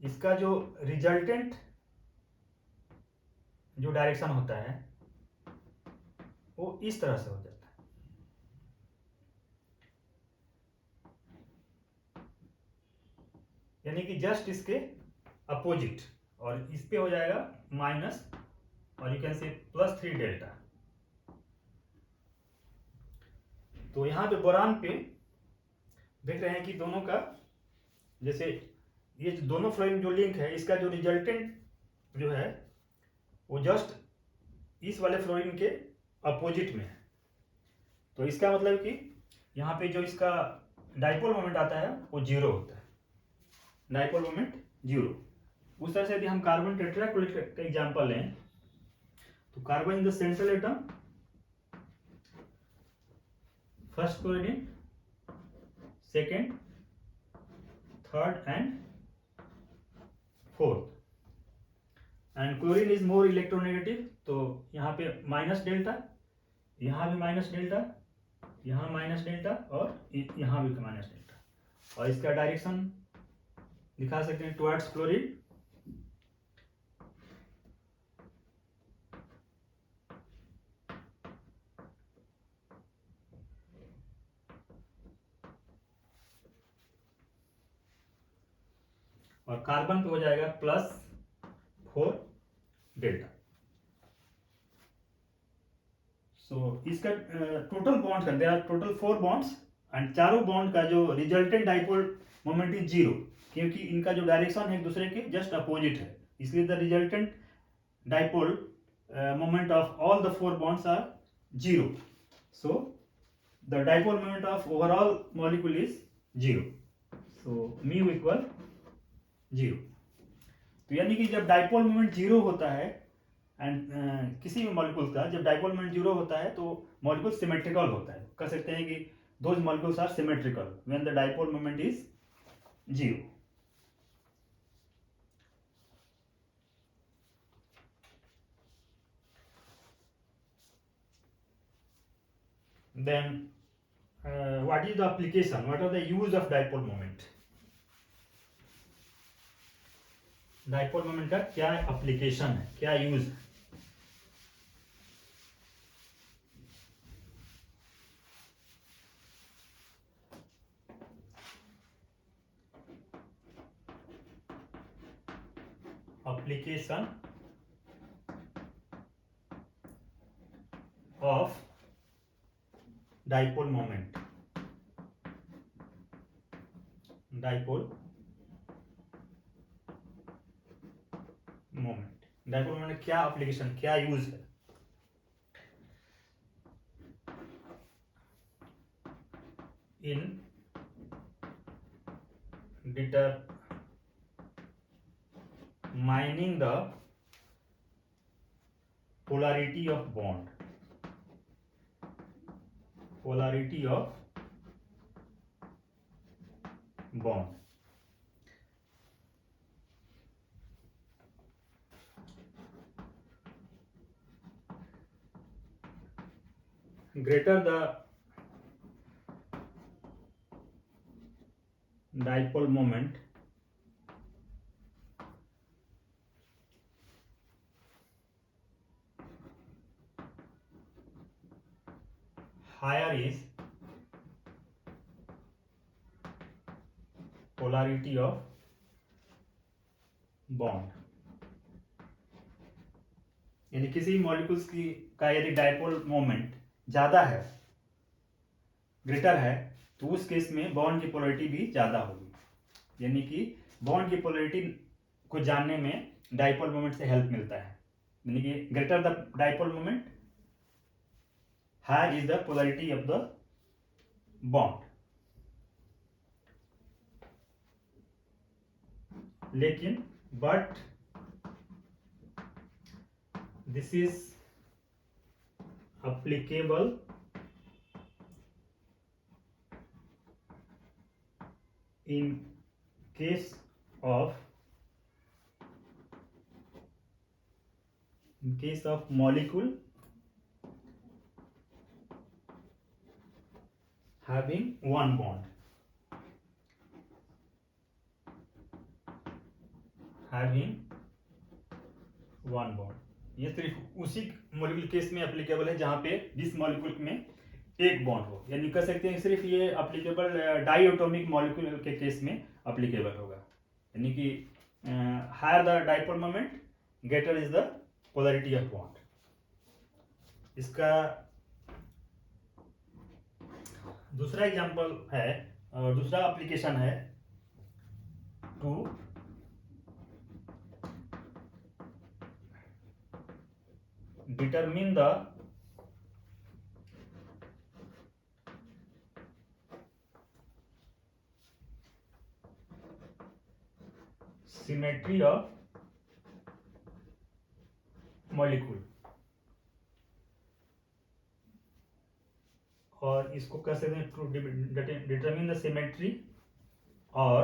Speaker 1: इसका जो रिजल्टेंट जो डायरेक्शन होता है वो इस तरह से हो जाता है, यानी कि जस्ट इसके अपोजिट, और इस पे हो जाएगा माइनस, और यू कैन से +3 डेल्टा। तो यहाँ पे बोरान पे देख रहे हैं कि दोनों का, जैसे ये दोनों फ्लोरीन जो लिंक है, इसका जो रिजल्टेंट जो है वो जस्ट इस वाले फ्लोरीन के अपोजिट में है। तो इसका मतलब कि यहाँ पे जो इसका डाइपोल मोमेंट आता है वो 0 होता है, डाइपोल मोमेंट 0। उस तरह से यदि हम कार्बन टेट्राक्लोराइड का एग्जांपल लें, तो carbon in the central atom, first chlorine, second, third and fourth, and chlorine is more electronegative, तो यहाँ पे माइनस डेल्टा, यहाँ भी माइनस डेल्टा, यहाँ माइनस डेल्टा, और यहाँ भी माइनस डेल्टा, और इसका डायरेक्शन दिखा सकते हैं टुवर्ड्स क्लोरीन। और कार्बन पे हो जाएगा +4 डेल्टा। सो इसका टोटल बॉन्ड कर दिया, टोटल 4 बॉन्ड्स, एंड चारों बॉन्ड का जो रिजल्टेंट डाइपोल मोमेंट इज 0, क्योंकि इनका जो डायरेक्शन है एक दूसरे के जस्ट अपोजिट है, इसलिए the resultant dipole moment of all the 4 bonds are 0। So the dipole moment of overall molecule is 0। So mu equal 0। तो यानी कि जब डाइपोल मोमेंट 0 होता है, एंड किसी भी मॉलिक्यूल का जब डाइपोल मोमेंट 0 होता है तो मॉलिक्यूल सिमेट्रिकल होता है। कह सकते हैं कि those molecules are symmetrical when the dipole moment is 0. Then what is the application? What are the use of dipole moment? Dipole moment का क्या एप्लीकेशन है, क्या यूज है? application of dipole moment. Dipole moment क्या एप्लीकेशन, क्या यूज है? In determining the polarity of bond. Polarity of bond. Greater the dipole moment, higher is polarity of bond. यानी किसी मॉलिक्यूल्स की का यदि डाइपोल मोमेंट ज्यादा है, ग्रेटर है, तो उस केस में बॉन्ड की पोलैरिटी भी ज्यादा होगी। यानी कि बॉन्ड की पोलैरिटी को जानने में डाइपोल मोमेंट से हेल्प मिलता है। यानी कि greater the dipole moment, higher is the polarity of the bond. लेकिन but this is applicable in case of molecule having one bond. ये सिर्फ उसी मॉलिक्यूल केस में एप्लीकेबल है जहां पे जिस मॉलिक्यूल में एक बॉन्ड हो। यानी कह सकते हैं सिर्फ ये एप्लीकेबल डाइएटॉमिक मॉलिक्यूल के केस में एप्लीकेबल होगा। यानी कि higher the dipole moment, greater is the polarity of bond. इसका दूसरा एग्जांपल है और दूसरा एप्लीकेशन है to determine the symmetry of molecule, और इसको कह सकते हैं टू डिटरमिन द सिमेट्री और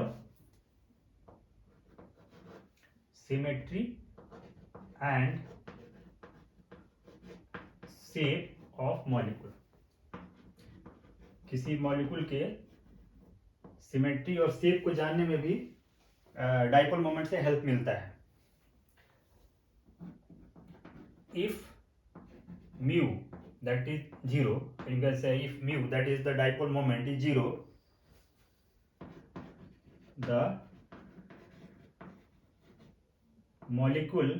Speaker 1: symmetry and shape of molecule. किसी मॉलिक्यूल के सिमेट्री और शेप को जानने में भी डाइपोल मोमेंट से हेल्प मिलता है। If mu that is 0, you can say if mu, that is the dipole moment, is 0, the molecule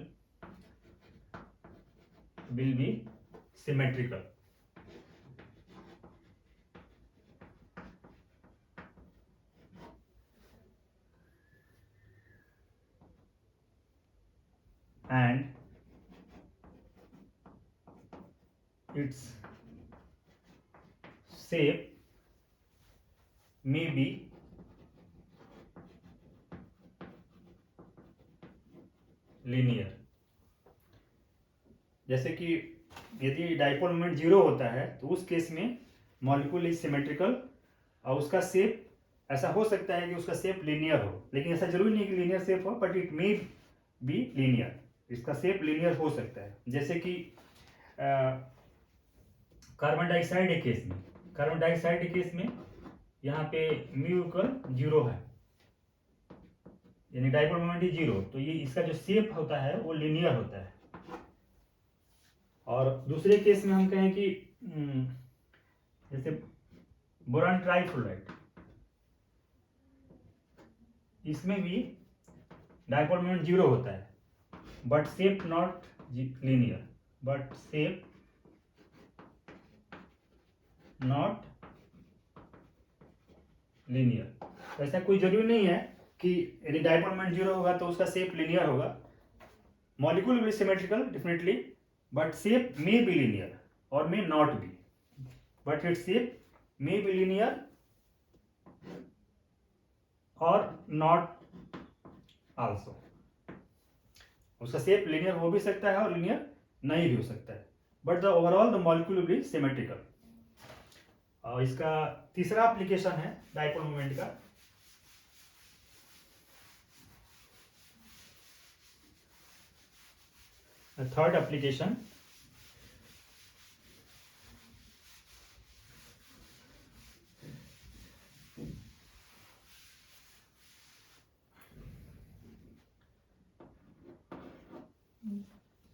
Speaker 1: will be symmetrical. And its shape may be linear. जैसे कि यदि डाइपोल मोमेंट 0 होता है तो उस केस में मॉलिक्यूल इज सिमेट्रिकल और उसका शेप ऐसा हो सकता है कि उसका शेप लीनियर हो, लेकिन ऐसा जरूरी नहीं कि लीनियर शेप हो, but it may be linear, इसका शेप लीनियर हो सकता है। जैसे कि कार्बन डाइऑक्साइड के केस में, कार्बन डाइऑक्साइड के केस में यहाँ पे म्यू इक्वल 0 है, यानी डाइपोल मोमेंट इज 0, तो ये इसका जो शेप होता है वो लीनियर होता है। और दूसरे केस में हम कहें कि जैसे बोरान ट्राइफ्लोराइड, इसमें भी डाइपोल मोमेंट 0 होता है, but shape not linear, but shape not linear. ऐसा कोई जरूरी नहीं है कि यदि डाइपोल मोमेंट 0 होगा तो उसका शेप लीनियर होगा। Molecule will be symmetrical definitely, but shape may be linear और may not be, but it's shape may be linear और नॉट आल्सो। उसका शेप लीनियर हो भी सकता है और लीनियर नहीं भी हो सकता है, but the overall the molecule will be symmetrical. और इसका तीसरा एप्लीकेशन है डाइपोल मोमेंट का, थर्ड एप्लीकेशन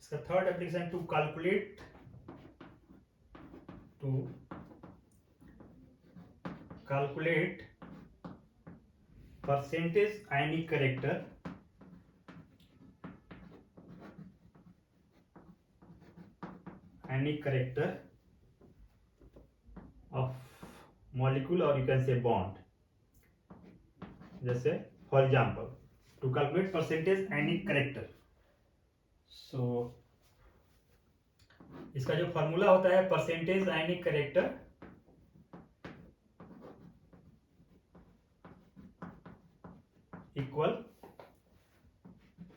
Speaker 1: इसका third application to calculate percentage ionic character of molecule, or you can say bond. जैसे for example to calculate percentage ionic character, so इसका जो फॉर्मूला होता है percentage ionic character equal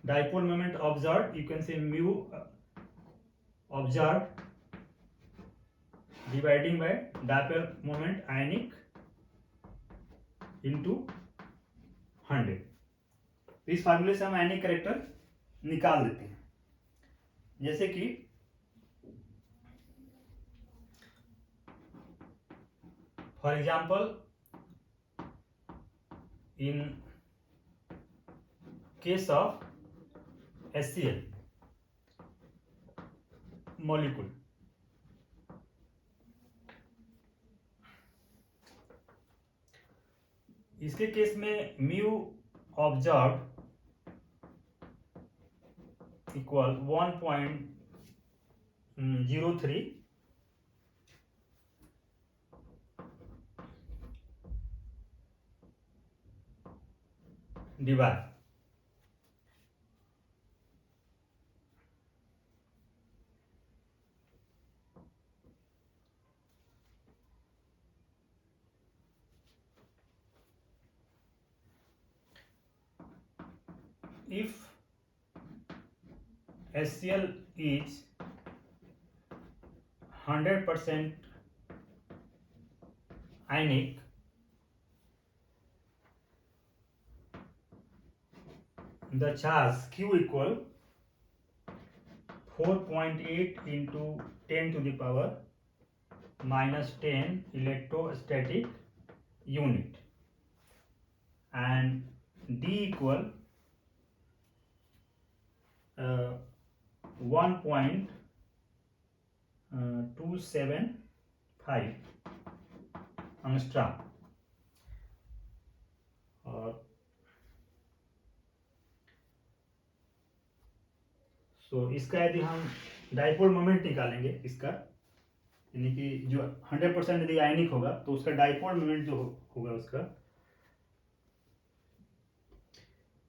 Speaker 1: dipole moment observe, you can say mu observe dividing by dipole moment ionic into 100। इस फार्मूले से हम आयनिक कैरेक्टर निकाल देते हैं। जैसे कि for example in case of HCl molecule, इसके केस में mu observe equal 1.03 divide if HCl is 100% ionic, the charge Q equal 4.8 into 10 to the power minus 10 electrostatic unit, and D equal 1.275 angstrom। और सो इसका यदि हम डाइपोल मोमेंट निकालेंगे इसका, यानी कि जो 100% यदि आयनिक होगा तो उसका डाइपोल मोमेंट जो होगा उसका,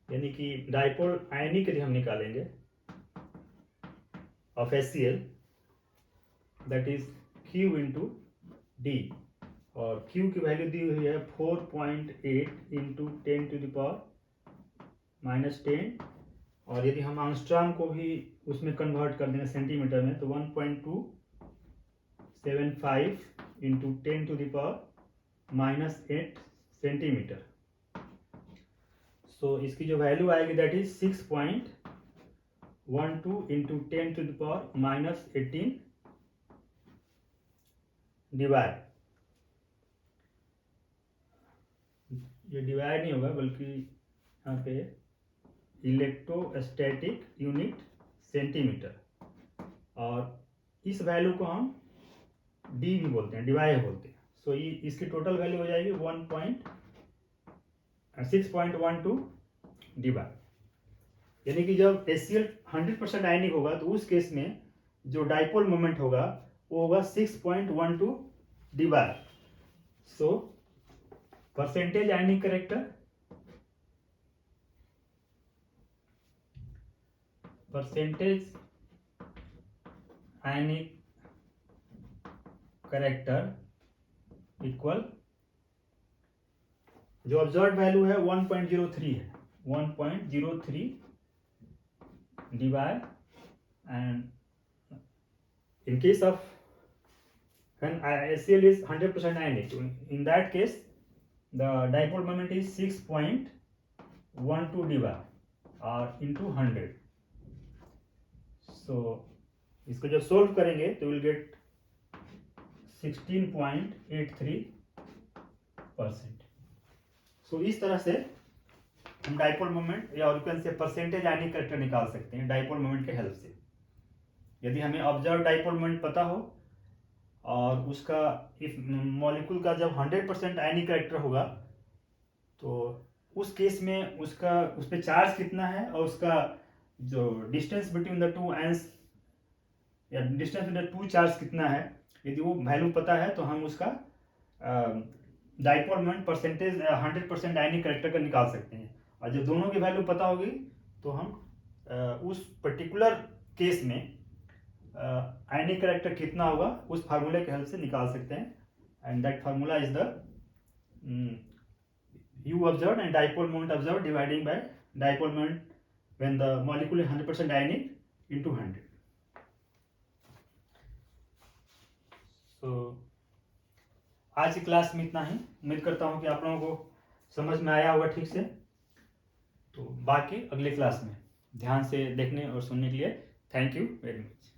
Speaker 1: यानी कि डाइपोल आयनिक यदि हम निकालेंगे of HCl, that is Q into D, और Q की वैल्यू दी हुई है 4.8 into 10 to the power minus 10, और यदि हम आंगस्ट्रॉम को भी उसमें कन्वर्ट कर देंगे सेंटीमीटर में तो 1.2 75 into 10 to the power -8 centimetre. So इसकी जो वैल्यू आएगी that is 6.12 into 10 to the power -18 divide, ये डिवाइड नहीं होगा बल्कि यहाँ पे इलेक्ट्रोस्टैटिक यूनिट सेंटीमीटर, और इस वैल्यू को हम डी भी बोलते हैं, डिवाइड बोलते हैं। सो ये इसकी टोटल वैल्यू हो जाएगी 6.12 डिवाइड, यानी कि जब HCl 100% आयनिक होगा तो उस केस में जो डाइपोल मोमेंट होगा वो होगा 6.12 डिवाइड। सो percentage ionic character, percentage ionic character equal, जो ऑब्जर्व वैल्यू है 1.03 है, 1.03 divide, and in case of when HCl is 100% ionic, in that case the dipole moment is 6.12 divided or into 100. So इसको जब सोल्व करेंगे तो विल गेट 16.83%। सो इस तरह से हम डाइपोल मोमेंट या और से परसेंटेज आयनिक करेक्टर निकाल सकते हैं डाइपोल मोमेंट के हेल्प से। यदि हमें ऑब्जर्व डाइपोल मोमेंट पता हो और उसका इस मॉलिक्यूल का जब 100% आयनिक करेक्टर होगा तो उस केस में उसका उस पर चार्ज कितना है और उसका जो distance between the two ions या distance between the two charge कितना है, यदि वो वैल्यू पता है तो हम उसका डाइपोल मोमेंट परसेंटेज 100% आयनिक करेक्टर का निकाल सकते हैं। और जब दोनों की वैल्यू पता होगी तो हम उस पर्टिकुलर केस में आयनिक करेक्टर कितना होगा उस फार्मूले के हेल्प से निकाल सकते हैं, and that formula is the U observed and dipole moment observed dividing by dipole moment when the molecule is 100% ionic into 100. So आज की क्लास में इतना ही। उम्मीद करता हूँ कि आप लोगों को समझ में आया होगा ठीक से। तो बाकी अगले क्लास में ध्यान से देखने और सुनने के लिए थैंक यू वेरी मच।